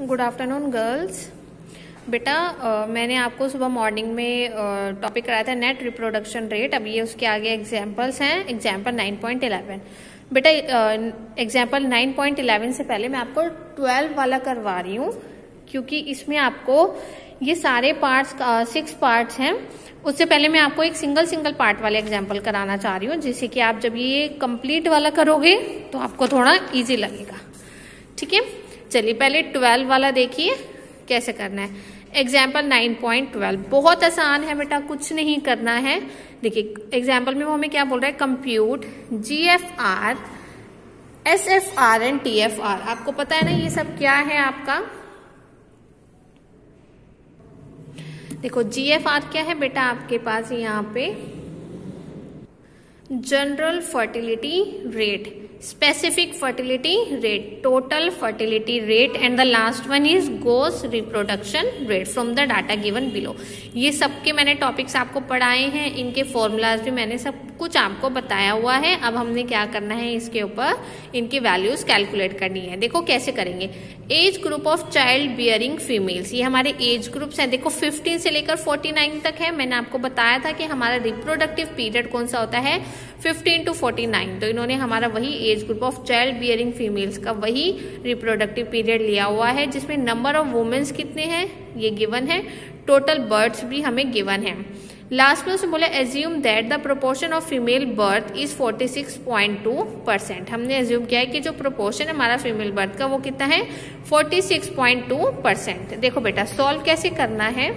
Good afternoon girls. बेटा मैंने आपको सुबह मॉर्निंग में टॉपिक कराया था नेट रिप्रोडक्शन रेट। अब ये उसके आगे एग्जांपल्स हैं। एग्जांपल 9.11 बेटा एग्जांपल 9.11 से पहले मैं आपको 12 वाला करवा रही हूँ, क्योंकि इसमें आपको ये सारे पार्ट्स 6 पार्ट्स हैं। उससे पहले मैं आपको एक सिंगल पार्ट वाले एग्जाम्पल कराना चाह रही हूँ, जिससे कि आप जब ये कंप्लीट वाला करोगे तो आपको थोड़ा इजी लगेगा। ठीक है, चलिए पहले 12 वाला देखिए कैसे करना है। एग्जाम्पल 9.12 बहुत आसान है बेटा, कुछ नहीं करना है। देखिए एग्जाम्पल में वो हमें क्या बोल रहा है, compute GFR, SFR and TFR। आपको पता है ना ये सब क्या है आपका। देखो GFR क्या है बेटा, आपके पास यहाँ पे general fertility rate, specific fertility rate, total fertility rate and the last one is gross reproduction rate from the data given below. ये सबके मैंने टॉपिक्स आपको पढ़ाए हैं, इनके फॉर्मूलाज भी मैंने सब कुछ आपको बताया हुआ है। अब हमने क्या करना है, इसके ऊपर इनकी वैल्यूज कैलकुलेट करनी है। देखो कैसे करेंगे। Age group of child bearing females, ये हमारे एज ग्रुप्स हैं। देखो 15 से लेकर 49 तक है। मैंने आपको बताया था कि हमारा रिप्रोडक्टिव पीरियड कौन सा होता है, 15 to 49। तो इन्होंने हमारा वही age group of child bearing females का वही रिप्रोडक्टिव पीरियड लिया हुआ है, जिसमें नंबर ऑफ वुमेन्स कितने हैं ये गिवन है, टोटल बर्थ्स भी हमें गिवन है। लास्ट में उसने बोला assume that the proportion of female birth is 46.2%। हमने एज्यूम किया है कि जो प्रोपोर्शन है हमारा फीमेल बर्थ का वो कितना है, 46.2%। देखो बेटा सॉल्व कैसे करना है।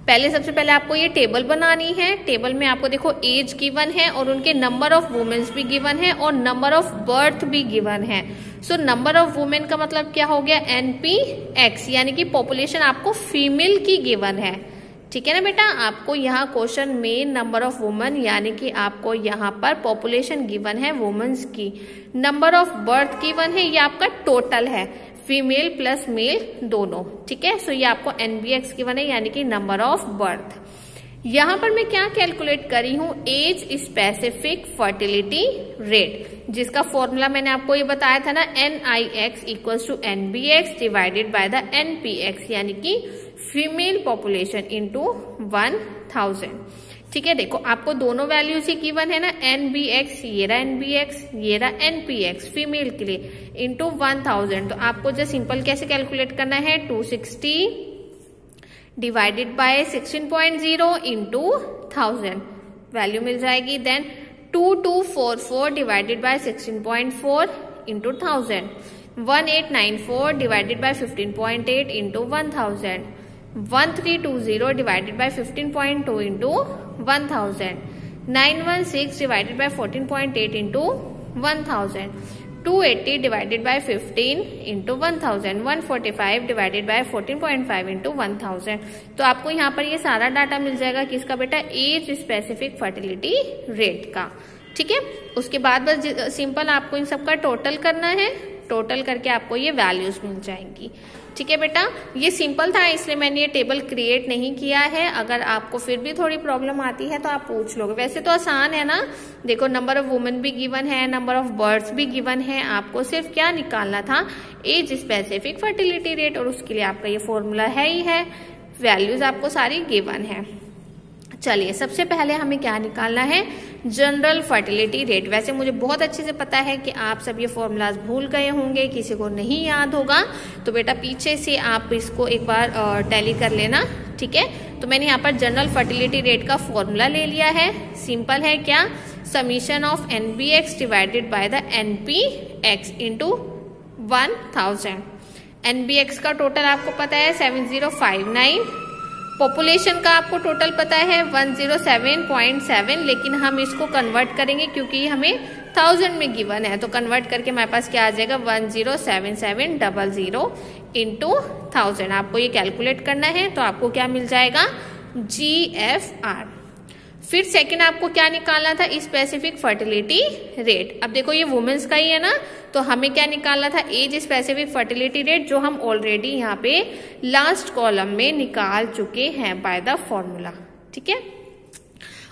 पहले सबसे पहले आपको ये टेबल बनानी है। टेबल में आपको देखो एज गिवन है और उनके नंबर ऑफ वुमेन्स भी गिवन है और नंबर ऑफ बर्थ भी गिवन है। सो नंबर ऑफ वुमेन का मतलब क्या हो गया, NPX, यानी कि पॉपुलेशन आपको फीमेल की गिवन है। ठीक है ना बेटा, आपको यहाँ क्वेश्चन में नंबर ऑफ वुमेन यानी कि आपको यहाँ पर पॉपुलेशन गिवन है वुमेन्स की, नंबर ऑफ बर्थ गिवन है, ये आपका टोटल है फीमेल प्लस मेल दोनों। ठीक है, सो ये आपको NBX गिवन है यानी कि नंबर ऑफ बर्थ। यहां पर मैं क्या कैलकुलेट करी हूं, एज स्पेसिफिक फर्टिलिटी रेट, जिसका फॉर्मूला मैंने आपको ये बताया था ना, NIX equals to NBX divided by the NPX, यानी कि फीमेल पॉपुलेशन इंटू 1000। ठीक है, देखो आपको दोनों वैल्यूज ही गिवन है ना, NBX, ये रहा NBX, ये रहा NPX फीमेल के लिए, इंटू 1000। तो आपको जो सिंपल कैसे कैलकुलेट करना है, 260 डिवाइडेड बाय 16.0 इंटू 1000 वैल्यू मिल जाएगी। Then 2244 divided by 16.4 into 1000, 1894 divided by 15.8 into 1000, 1320 divided by 15.2 into 1000, 916 divided by 14.8 into 1000, 280 divided by 15 into 1000, 145 divided by 14.5 into 1000। तो आपको यहाँ पर ये सारा डाटा मिल जाएगा किसका बेटा, एज स्पेसिफिक फर्टिलिटी रेट का। ठीक है, उसके बाद बस सिंपल आपको इन सबका टोटल करना है, टोटल करके आपको ये वैल्यूज मिल जाएंगी। ठीक है बेटा, ये सिंपल था इसलिए मैंने ये टेबल क्रिएट नहीं किया है। अगर आपको फिर भी थोड़ी प्रॉब्लम आती है तो आप पूछ लोगे, वैसे तो आसान है ना। देखो नंबर ऑफ वुमेन भी गिवन है, नंबर ऑफ बर्ड्स भी गिवन है, आपको सिर्फ क्या निकालना था, एज स्पेसिफिक फर्टिलिटी रेट, और उसके लिए आपका ये फॉर्मूला है ही है, वैल्यूज आपको सारी गिवन है। चलिए सबसे पहले हमें क्या निकालना है, जनरल फर्टिलिटी रेट। वैसे मुझे बहुत अच्छे से पता है कि आप सब ये फॉर्मूलाज भूल गए होंगे, किसी को नहीं याद होगा, तो बेटा पीछे से आप इसको एक बार टैली कर लेना। ठीक है, तो मैंने यहाँ पर जनरल फर्टिलिटी रेट का फॉर्मूला ले लिया है। सिंपल है क्या, summation of NBX divided by the NPX into 1000। NBX का टोटल आपको पता है 7059, पॉपुलेशन का आपको टोटल पता है 107.7, लेकिन हम इसको कन्वर्ट करेंगे क्योंकि हमें 1000 में गिवन है, तो कन्वर्ट करके हमारे पास क्या आ जाएगा, 107,700 इंटू 1000। आपको ये कैलकुलेट करना है, तो आपको क्या मिल जाएगा, GFR। फिर सेकंड आपको क्या निकालना था, स्पेसिफिक फर्टिलिटी रेट। अब देखो ये वुमेन्स का ही है ना, तो हमें क्या निकालना था, एज स्पेसिफिक फर्टिलिटी रेट, जो हम ऑलरेडी यहाँ पे लास्ट कॉलम में निकाल चुके हैं बाय द फॉर्मूला। ठीक है,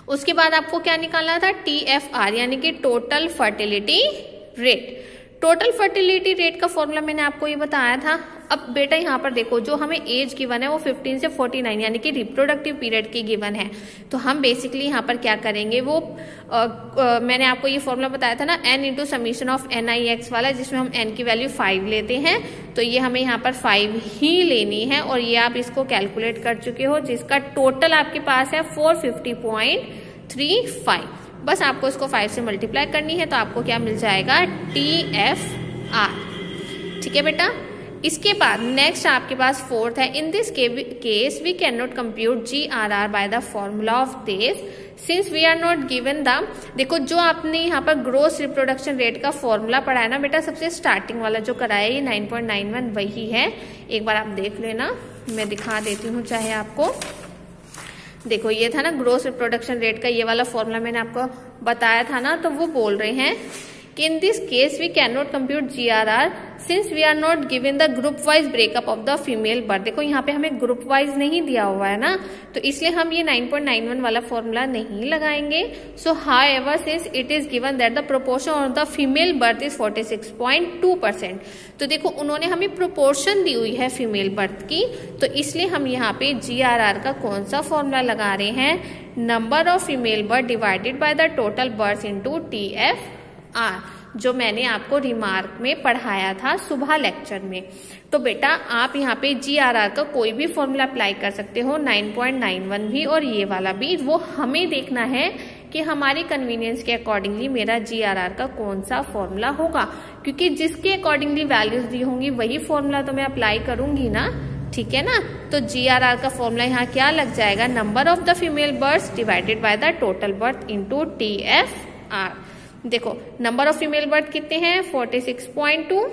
उसके बाद आपको क्या निकालना था, TFR यानी कि total fertility rate. Total fertility rate का फॉर्मूला मैंने आपको ये बताया था। अब बेटा यहाँ पर देखो, जो हमें एज गिवन है वो 15 से 49 यानी कि रिप्रोडक्टिव पीरियड की गिवन है। तो हम बेसिकली यहाँ पर क्या करेंगे, वो मैंने आपको ये फॉर्मूला बताया था ना, n into summation of NIX वाला, जिसमें हम n की वैल्यू 5 लेते हैं। तो ये हमें यहाँ पर 5 ही लेनी है और ये आप इसको कैलकुलेट कर चुके हो, जिसका टोटल आपके पास है 450.35। बस आपको इसको 5 से मल्टीप्लाई करनी है तो आपको क्या मिल जाएगा, TFR। ठीक है बेटा। इसके बाद नेक्स्ट आपके पास फोर्थ है, in this case we can not compute GRR by the formula of this since we are not given the. देखो जो आपने यहाँ पर ग्रोस रिप्रोडक्शन रेट का फॉर्मूला पढ़ा है ना बेटा, सबसे स्टार्टिंग वाला जो कराया है ये 9.91 वही है। एक बार आप देख लेना, मैं दिखा देती हूँ चाहे आपको। देखो ये था ना ग्रोस रिप्रोडक्शन रेट का ये वाला फॉर्मूला मैंने आपको बताया था ना, तो वो बोल रहे हैं कि in this case we can not compute GRR since we are not given the group wise breakup of the female birth. देखो यहाँ पे हमें ग्रुप वाइज नहीं दिया हुआ है ना, तो इसलिए हम ये 9.91 वाला फॉर्मूला नहीं लगाएंगे। सो however since it is given that the proportion of the female birth is 46.2%। तो देखो उन्होंने हमें प्रोपोर्शन दी हुई है फीमेल बर्थ की, तो इसलिए हम यहाँ पे GRR का कौन सा फॉर्मूला लगा रहे हैं, number of female birth divided by the total birth into TFR, जो मैंने आपको रिमार्क में पढ़ाया था सुबह लेक्चर में। तो बेटा आप यहाँ पे GRR का कोई भी फॉर्मूला अप्लाई कर सकते हो, 9.91 भी और ये वाला भी। वो हमें देखना है कि हमारे कन्वीनियंस के अकॉर्डिंगली मेरा GRR का कौन सा फॉर्मूला होगा, क्योंकि जिसके अकॉर्डिंगली वैल्यूज दी होंगी वही फॉर्मूला तो मैं अप्लाई करूंगी ना। ठीक है ना। तो GRR का फॉर्मूला यहाँ क्या लग जाएगा, number of the female birth divided by the total birth into TFR। देखो नंबर ऑफ फीमेल बर्थ कितने हैं, 46.2।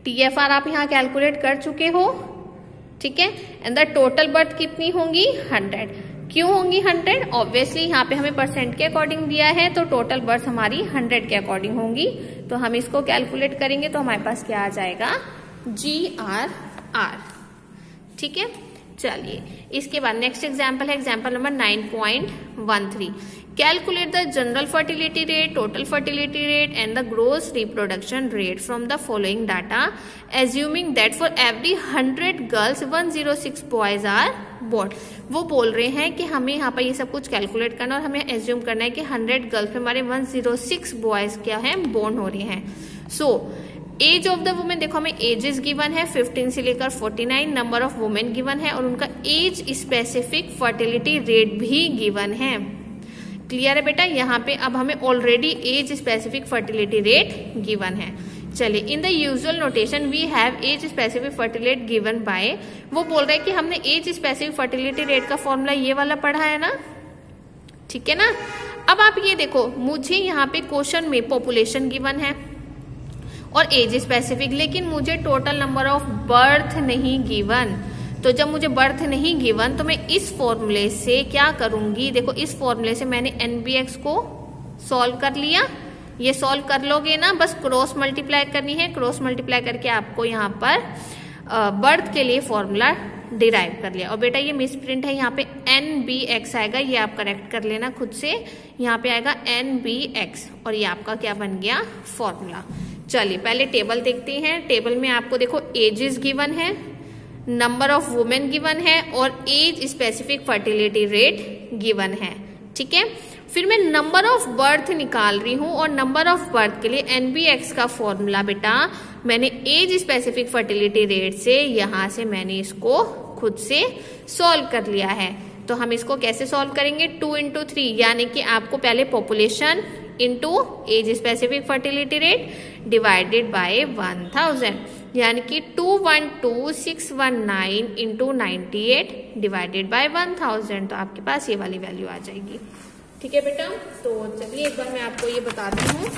TFR आप यहाँ कैलकुलेट कर चुके हो। ठीक है। एंड द टोटल बर्थ कितनी होंगी, 100। क्यों होंगी 100, ऑब्वियसली यहाँ पे हमें परसेंट के अकॉर्डिंग दिया है, तो टोटल बर्थ हमारी 100 के अकॉर्डिंग होंगी। तो हम इसको कैलकुलेट करेंगे तो हमारे पास क्या आ जाएगा, GRR। ठीक है। चलिए इसके बाद नेक्स्ट एग्जाम्पल है example number 9.13। Calculate the general fertility rate, total fertility rate and the gross reproduction rate from the following data assuming that for every 100 girls 106 boys are born. वो बोल रहे हैं कि हमें यहाँ पर ये सब कुछ कैलकुलेट करना और हमें एज्यूम करना है कि 100 गर्ल्स में हमारे 106 बॉयज क्या है, बोर्न हो रहे हैं। So age of the women, देखो हमें एजेस गिवन है 15 से लेकर 49, नंबर ऑफ वुमेन गिवन है और उनका एज स्पेसिफिक फर्टिलिटी रेट भी गिवन है। क्लियर है बेटा। यहाँ पे अब हमें already age specific fertility rate given है। चलिए in the usual notation we have age specific fertility given by, वो बोल रहे हैं कि हमने एज स्पेसिफिक फर्टिलिटी रेट का फॉर्मूला ये वाला पढ़ा है ना। ठीक है ना। अब आप ये देखो, मुझे यहाँ पे क्वेश्चन में पॉपुलेशन गिवन है और एज स्पेसिफिक, लेकिन मुझे टोटल नंबर ऑफ बर्थ नहीं गिवन। तो जब मुझे बर्थ नहीं गिवन तो मैं इस फॉर्मूले से क्या करूंगी, देखो इस फॉर्मूले से मैंने NBX को सॉल्व कर लिया। ये सॉल्व कर लोगे ना, बस क्रॉस मल्टीप्लाई करनी है, क्रॉस मल्टीप्लाई करके आपको यहाँ पर बर्थ के लिए फॉर्मूला डिराइव कर लिया। और बेटा ये मिसप्रिंट है, यहाँ पे NBX आएगा, ये आप करेक्ट कर लेना खुद से। यहाँ पे आएगा NBX और ये आपका क्या बन गया, फॉर्मूला। चलिए पहले टेबल देखते हैं। टेबल में आपको देखो एजेस गिवन है, नंबर ऑफ वुमेन गिवन है और age specific fertility rate given है। ठीक है। फिर मैं नंबर ऑफ बर्थ निकाल रही हूं और नंबर ऑफ बर्थ के लिए NBX का फॉर्मूला बेटा मैंने एज स्पेसिफिक फर्टिलिटी रेट से यहां से मैंने इसको खुद से सॉल्व कर लिया है। तो हम इसको कैसे सॉल्व करेंगे, 2 into 3, यानी कि आपको पहले population into age specific fertility rate divided by 1000, यानी कि 212,619 इंटू 98 डिवाइडेड बाय 1000। तो आपके पास ये वाली वैल्यू आ जाएगी। ठीक है बेटा। तो चलिए एक बार मैं आपको ये बताती हूँ।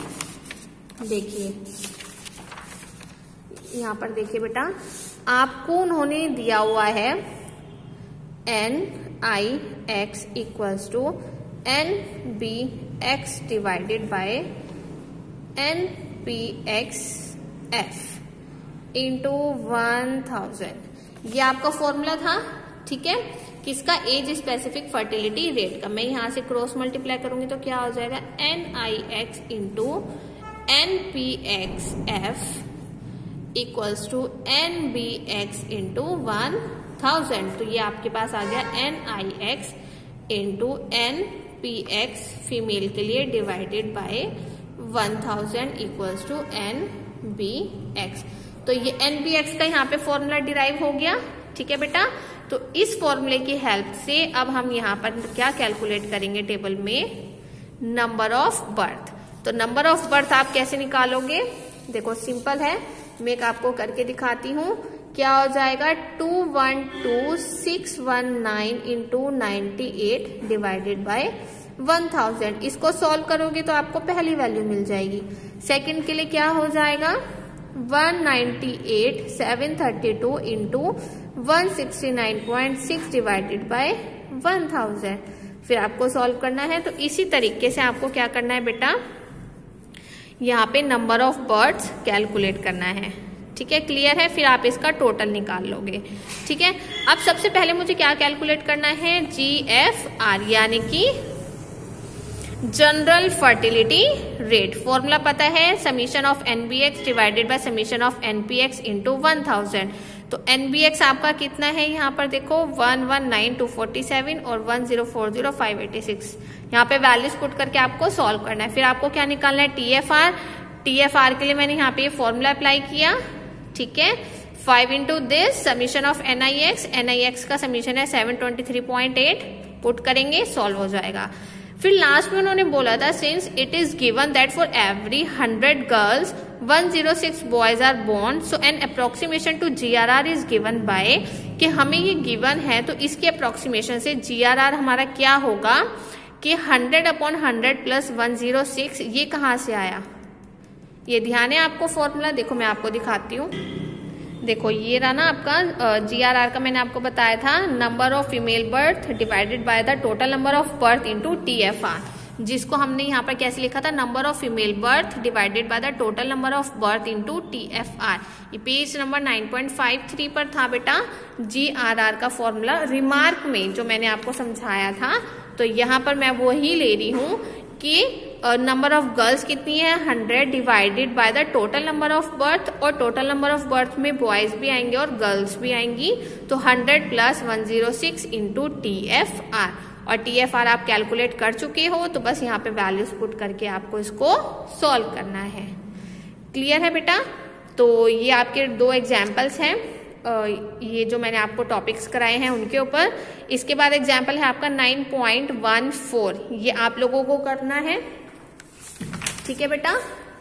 देखिए यहाँ पर देखिए बेटा, आपको उन्होंने दिया हुआ है NIX equals to NBX divided by NPXF into 1000। ये आपका फॉर्मूला था। ठीक है। किसका, एज स्पेसिफिक फर्टिलिटी रेट का। मैं यहाँ से क्रॉस मल्टीप्लाई करूंगी तो क्या हो जाएगा, NIX into NPXF equals to NBX into 1000। तो ये आपके पास आ गया NIX इंटू NPX फीमेल के लिए divided by 1000 equals to NBX। तो ये NBX का यहाँ पे फॉर्मूला डिराइव हो गया। ठीक है बेटा, तो इस फॉर्मूले की हेल्प से अब हम यहाँ पर क्या कैलकुलेट करेंगे टेबल में, नंबर ऑफ बर्थ। तो नंबर ऑफ बर्थ आप कैसे निकालोगे, देखो सिंपल है, मैं आपको करके दिखाती हूँ। क्या हो जाएगा 212619 इंटू 98 डिवाइडेड बाय 1000। इसको सॉल्व करोगे तो आपको पहली वैल्यू मिल जाएगी। सेकंड के लिए क्या हो जाएगा 198,732 इंटू 169.6 डिवाइडेड बाय 1000। फिर आपको सॉल्व करना है। तो इसी तरीके से आपको क्या करना है बेटा, यहाँ पे नंबर ऑफ बर्ड्स कैलकुलेट करना है। ठीक है, क्लियर है। फिर आप इसका टोटल निकाल लोगे। ठीक है, अब सबसे पहले मुझे क्या कैलकुलेट करना है, GFR यानी कि जनरल फर्टिलिटी रेट। फॉर्मूला पता है, summation of NBX divided bye summation of NPX into 1000। तो NBX आपका कितना है, यहाँ पर देखो 119,247 और 104,586। यहाँ पे वैल्यूज पुट करके आपको सॉल्व करना है। फिर आपको क्या निकालना है, TFR। TFR के लिए मैंने यहाँ पे ये फॉर्मूला अप्लाई किया। ठीक है, 5 into this summation of NIX। NIX का समीशन है 723.8, पुट करेंगे, सॉल्व हो जाएगा। फिर लास्ट में उन्होंने बोला था, since it is given that for every 100 girls 106 boys are born, so an approximation to GRR is given by, कि हमें ये गिवन है तो इसके अप्रोक्सीमेशन से GRR हमारा क्या होगा कि 100/100 प्लस 106। ये कहाँ से आया, ये ध्यान है आपको फॉर्मूला। देखो मैं आपको दिखाती हूँ। देखो ये रहा ना आपका GRR का, मैंने आपको बताया था number of female birth divided by the total number of birth into TFR, जिसको हमने यहाँ पर कैसे लिखा था, number of female birth divided by the total number of birth into TFR। ये पेज नंबर 9.53 पर था बेटा GRR का फॉर्मूला। रिमार्क में जो मैंने आपको समझाया था, तो यहाँ पर मैं वही ले रही हूँ कि नंबर ऑफ गर्ल्स कितनी है 100 divided by the total number of birth, और टोटल नंबर ऑफ बर्थ में बॉयज भी आएंगे और गर्ल्स भी आएंगी। तो 100 प्लस 106 इंटू TFR, और TFR आप कैलकुलेट कर चुके हो, तो बस यहाँ पे वैल्यूज पुट करके आपको इसको सॉल्व करना है। क्लियर है बेटा। तो ये आपके 2 एग्जाम्पल्स हैं, ये जो मैंने आपको टॉपिक्स कराए हैं उनके ऊपर। इसके बाद एग्जाम्पल है आपका 9.14, ये आप लोगों को करना है। ठीक है बेटा,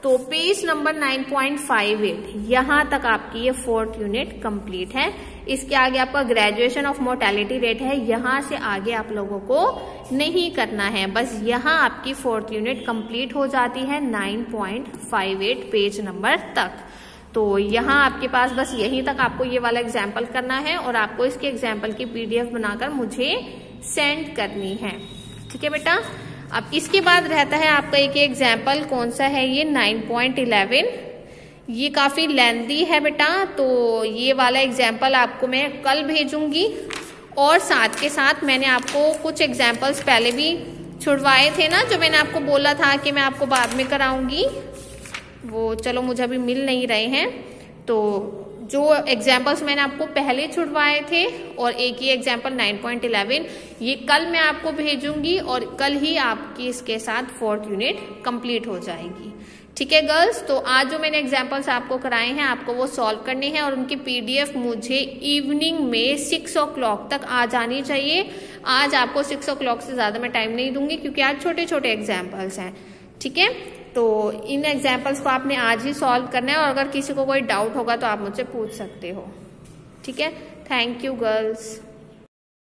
तो पेज नंबर 9.58 यहाँ तक आपकी ये 4th यूनिट कंप्लीट है। इसके आगे आपका ग्रेजुएशन ऑफ मोर्टेलिटी रेट है, यहाँ से आगे आप लोगों को नहीं करना है। बस यहाँ आपकी 4th यूनिट कंप्लीट हो जाती है 9.58 पेज नंबर तक। तो यहाँ आपके पास बस यहीं तक आपको ये वाला एग्जाम्पल करना है, और आपको इसके एग्जाम्पल की PDF बनाकर मुझे सेंड करनी है। ठीक है बेटा। अब इसके बाद रहता है आपका एक एग्जाम्पल, कौन सा है ये 9.11। ये काफी लेंथी है बेटा, तो ये वाला एग्जाम्पल आपको मैं कल भेजूंगी, और साथ के साथ मैंने आपको कुछ एग्जाम्पल्स पहले भी छुड़वाए थे ना, जो मैंने आपको बोला था कि मैं आपको बाद में कराऊंगी, वो चलो मुझे अभी मिल नहीं रहे हैं। तो जो एग्जाम्पल्स मैंने आपको पहले छुड़वाए थे, और एक ही एग्जाम्पल 9.11, ये कल मैं आपको भेजूंगी, और कल ही आपकी इसके साथ 4th यूनिट कंप्लीट हो जाएगी। ठीक है गर्ल्स। तो आज जो मैंने एग्जाम्पल्स आपको कराए हैं, आपको वो सॉल्व करने हैं, और उनकी PDF मुझे इवनिंग में 6 o'clock तक आ जानी चाहिए। आज आपको 6 o'clock से ज्यादा मैं टाइम नहीं दूंगी, क्योंकि आज छोटे छोटे एग्जाम्पल्स हैं। ठीक है, तो इन एग्जाम्पल्स को आपने आज ही सॉल्व करना है, और अगर किसी को कोई डाउट होगा तो आप मुझसे पूछ सकते हो। ठीक है, थैंक यू गर्ल्स।